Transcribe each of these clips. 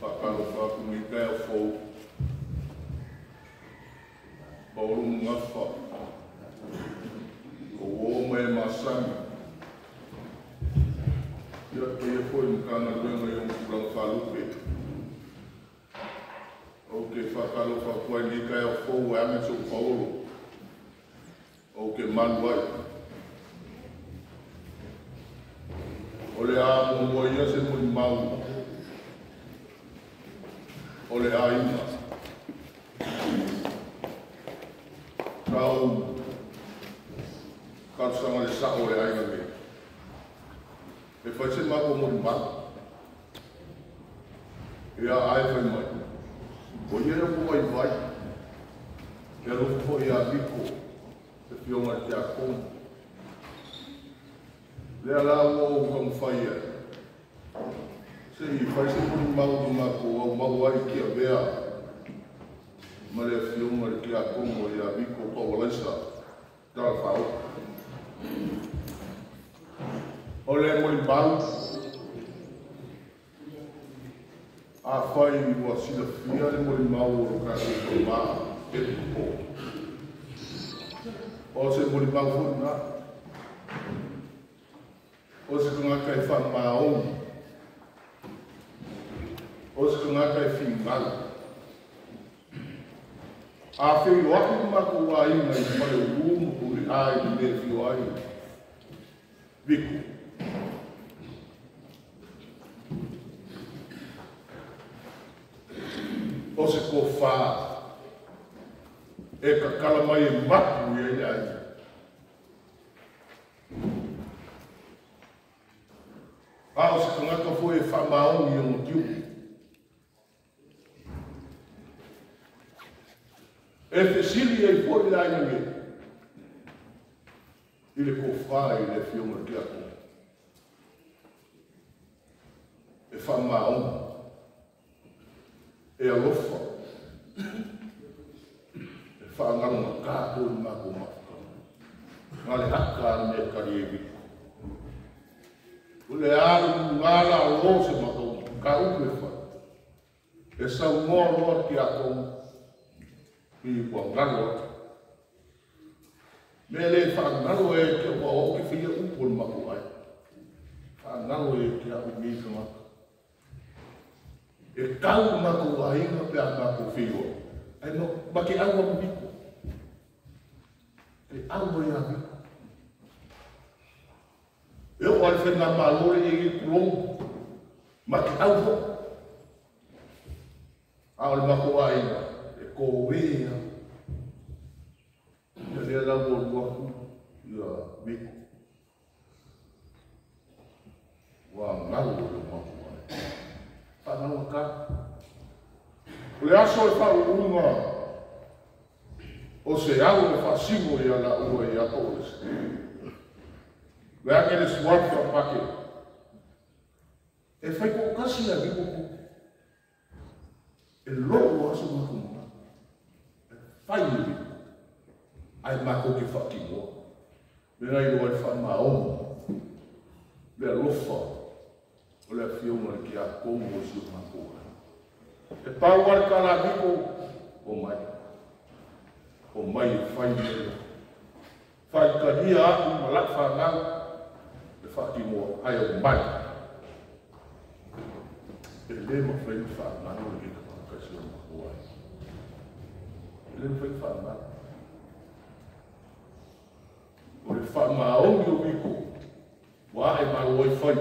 whakalo whakungi kai o fōu. Paulu ngawha. O o mai masami. Ia te e fōi mkana luenga i ongkurang whalupe. O ke whakalo whakua ni kai o fōu e ame so Paulu. O ke manuai. O le a mo ia se Molimau. O le Aiga. Kau sanga le sa o le Aiga me. E whai se mako Molimau. E a ai whai mai. O ia na kua i vai. E rufo i a Vito. E Afioga Tiakono. Lea la o kang whai e. Se i whai se Molimau ni mako au mau ai ki a vea. Ma le Afioga le Tiakono i a Rev.Pauaraisa. Talafaaoti. O le Molimau. A whai ua sila fia le Molimau o kasi koma e tupo. O se Molimau hona. O se kungaka e whamaoni. O se kungaka e whingala. A whiu aki mako wa inga i whale urumu kuri ai ni me whiu ai. Vito. O se ko wha. E ka kalamai e maku i ai. A o se kungaka fo e whamaoni o tiu. E fesili e fo i ai nge. I le ko wha i le Afioga Tiakono. E whamaoni. E alofa. E whaanganga kātou i mako maka. Ngā le haka me kari e Vito. Ule aru ngāra o lo se mako ka upe whai. E sau ngoa roa Tiakono. I wangaro. Me le whaangaro e ke wa o ke whia upol mako ai. Whaangaro e ke au mika maka. E tau mako a inga pe a mako whio. Ai no, maki au a Vito. E au e a Vito. E o ai whenga malore e i kulongu. Maki au ho. Ao le mako a inga. E ko wea. E lea lau o luaku i a Vito. Wa ngau o le mako ai. Whanau ka. O le aso e whaurunga o se au e whasimo i ala ua i ato o se. Le ake le suatu a pake. E whai ko kasi a Vito. E loko aso makuma. E whai i Vito. Ai mako ki whakimoa. Mena i roa i whamaoma. Le alofa. O le Afioga le Tiakono o si o mako. E pau ar ka la Vito o mai. O mai e whai mea. Whai ka hia aku malak whanau. E whakimoa. Ai o mai. E le ma whai whanau e ka makasi o mako ai. E le ma whai whanau. O le whamaongi o Vito. Wa e maro oi whai.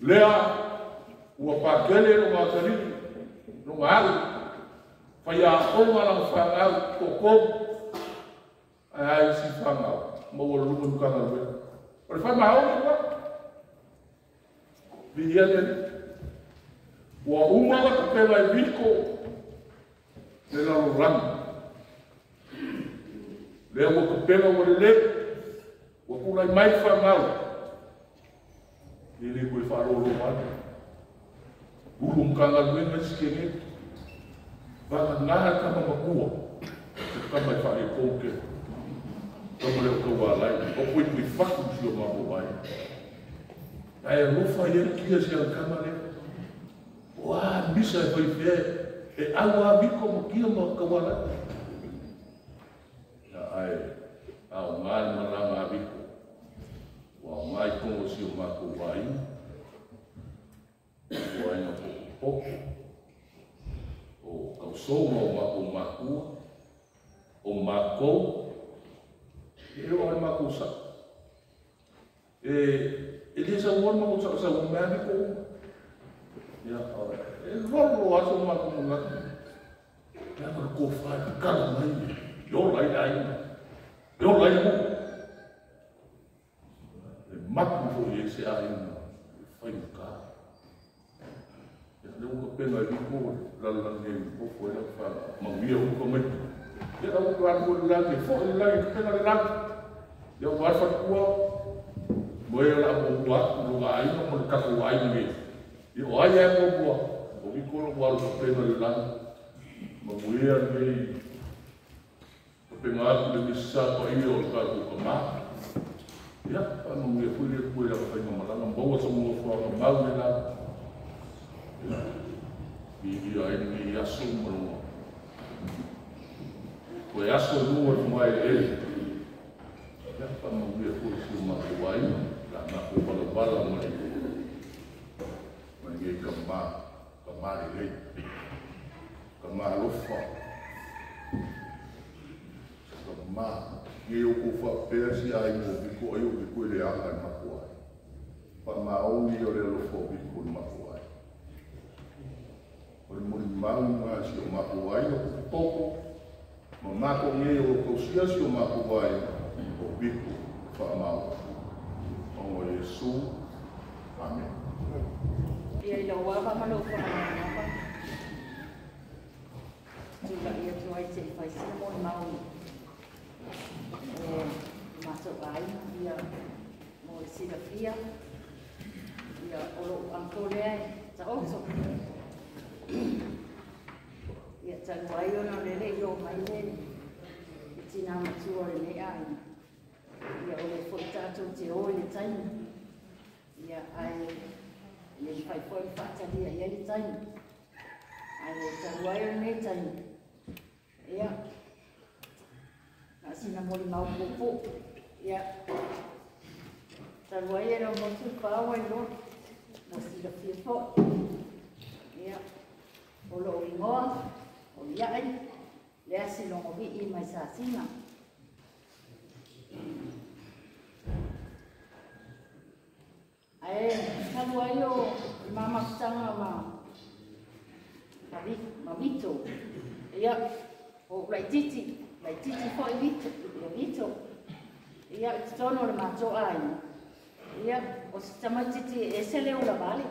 Lea, ua pākele no ngā tariki, no ngā aru, whai a onga na whangau koko, ai ai si whangau, maua runga nukanga rue. O le whai mahau ni kua, vihia tene, ua umaga ka pēla i Vito, le lalo rangi. Lea ua ka pēla ua le le, ua kula i mai whangau, ele koe wharoro whare. Uru mkanga luenga sikene. Wanga ngaha kama makua. Se kama i whare kouke. Kama leo kaua alai. O koe koe whaku si o mako mai. Ai rufa ia kia si al kama leo. misa e fai fea, e awa viko mo kia mo kawala. Ia ai, au ngai maranga viko. Wa ngai kongo si o mako wai. Wai na poko. O kausoma o mako. O mako. E o ai mako sa. E lesa uan mako sa o mea viko. Ia, e rolo aso mako mo ngati. Ia mara ko whai kala mai. Yo lai ai. Yo lai mo. E maku fo i se ai mo. Whai ka. Ia leo ka penga i ko lalang e pofo e la wha mawia o ka mai. Ia rau ka anu o langi. Fo i langi ka penga le langi. Ia warfa kua. Moe la mo buat. Lunga ai mo le kako ai me. Ia o ai ai mo bua. O wikolo waru ka penga le langi. Mawia nei. Ka penga aku le misa pa i o ka ka maa. Ia, pa mawia pui le pui la ka penga malanga. Mbaua sa mua kua ka mau le langi. Ia, ia ai ni aso marunga. Koe aso nua ni mai e. Ia, pa mawia pui si o mako wai. La mako bala mai. Mai e ka maa le lei. Ka maa lofa. Ka maa. Ie o ko whapea si ai mo biko ai o biko le anga i mako ai. Pa maa oni o le lofa o biko i mako ai. O le Molimau ngā si o mako ai o toko. Ma mako ie o kausia si o mako ai o biko whaamau. O Yesu. Amen. Ia ila wawa malo whanapa. Tula ia tuai te whai sina Molimau. Maso ai, ia mo sila fia. Ia olo angkolea ta oso. Ia tanu ai ona lele yo mai le. Tina matua le me ai. Ia ole foi tato te o le taimi. Ia ai le fai foi fata dia ia le taimi. Ai le tanu ai ona le taimi. Ia Asina Molimau popo. Ia. Tanu ai era mo tu paua i lo. Mo sila fia fo. Ia. O lo ingoa. O iai. Le asi longo vi i mai sa sina. Ae, tanu ai o mama kutanga ma Vito. Ia. O raititi. Lai titi fo i Vito. Ia tono le mato ai. Ia o se tamatiti e sele o la vale.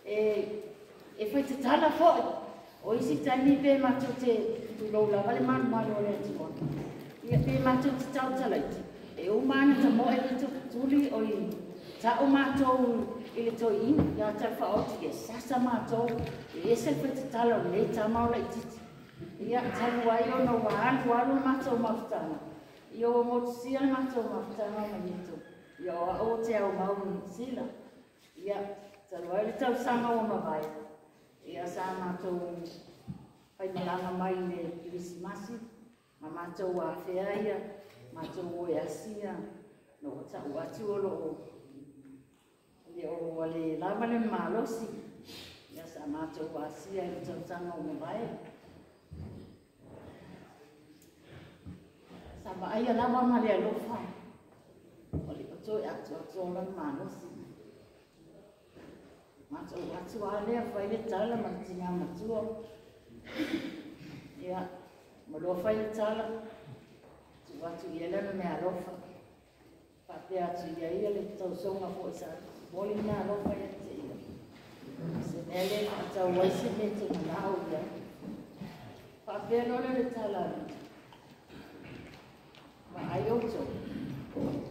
E fai te tala fo. O isi taimi pe mato te lo la vale man malo le timo. Ia pe mato te tau talaiti. E o mana ta mo e Vito tuli o i ta o mato i le toi in. Ia Talafaaoti e sasa mato. E se fai te tala o le ta mau lai titi. Ia tanu ai o no walu matou mafutanga. Ia o motusia matou mafutanga ma Vito. Ia o te au mau sila. Ia tanu ai le tau sanga o mawai. Ia sa matou pai malanga mai le Krismasi. Ma matou a fea ia. Matou o e asia. No tau atu o lo. Le o wale lama le malosi. Ia sa matou a asia le tau sanga o mawai. Sama ai lama ma le alofa. O le pato e atu la malosi. Mato atu ale a fai le tala ma tinga matua. Ia, ma lo fai le tala. Tu atu iela me alofa. Pate atu ia le tau songa fo sa. Moli na alofa ia te ia. Se mele atau waisi me te manao ia. Pate lo le tala. Ma ai oto.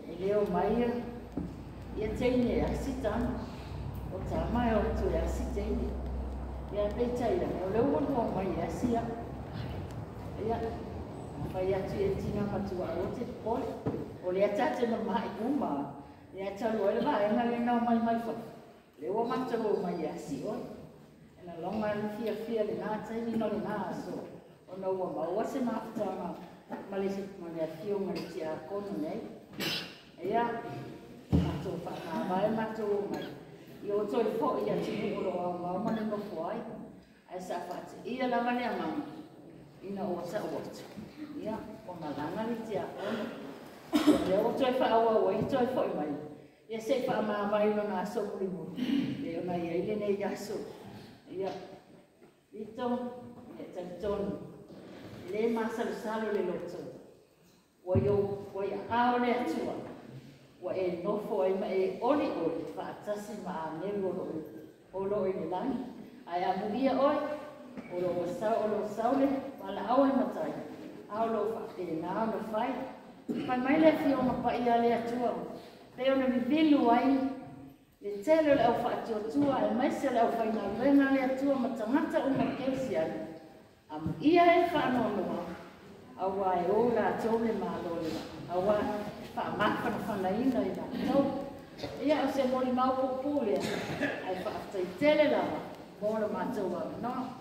E leo maia. Ia teine asitana. O ta mai o tu ya si teine. Ia peitaia. O leo o mai asia. Ia. Fai atu e tina matua o te pole. O le atate no mai uma. Le atalu ele vai na le no mai fa. Le o matalo mai asi o. na longa ni fia le na tai ni no le na so ona ua maua se mafutanga ma le Afioga le Tiakono nei ia matou whakamawai matou mai i o toi fo ia tini o lo au ma le nofo ai ai sa whate ia lava le amama ina o sa uatu ia o malanga le Tiakono le o toi whaaua i toi fo i mai ia se whaamawai no nga so kurimu le ona ia ile nei yaso ia Vito e talitonu le masalusalo le loto wa ao le atua wa e nofo ai ma e oli whaatasi ma a nelu o lo i le langi ai amu ia oi o lo saule wala au e matai au lo whaate na no whai mai le Afioga pa ia le atua pe ona vivilu ai le tele le au whaatuatua e mai se le au whaina luenga le atua ma tangata uma keusi ai amu ia e whaanonoa awa e o la tau le Malo le awa whaamaka na whanaina i la tau ia o se Molimau popule ai whaatai tele lava mo le mātou au no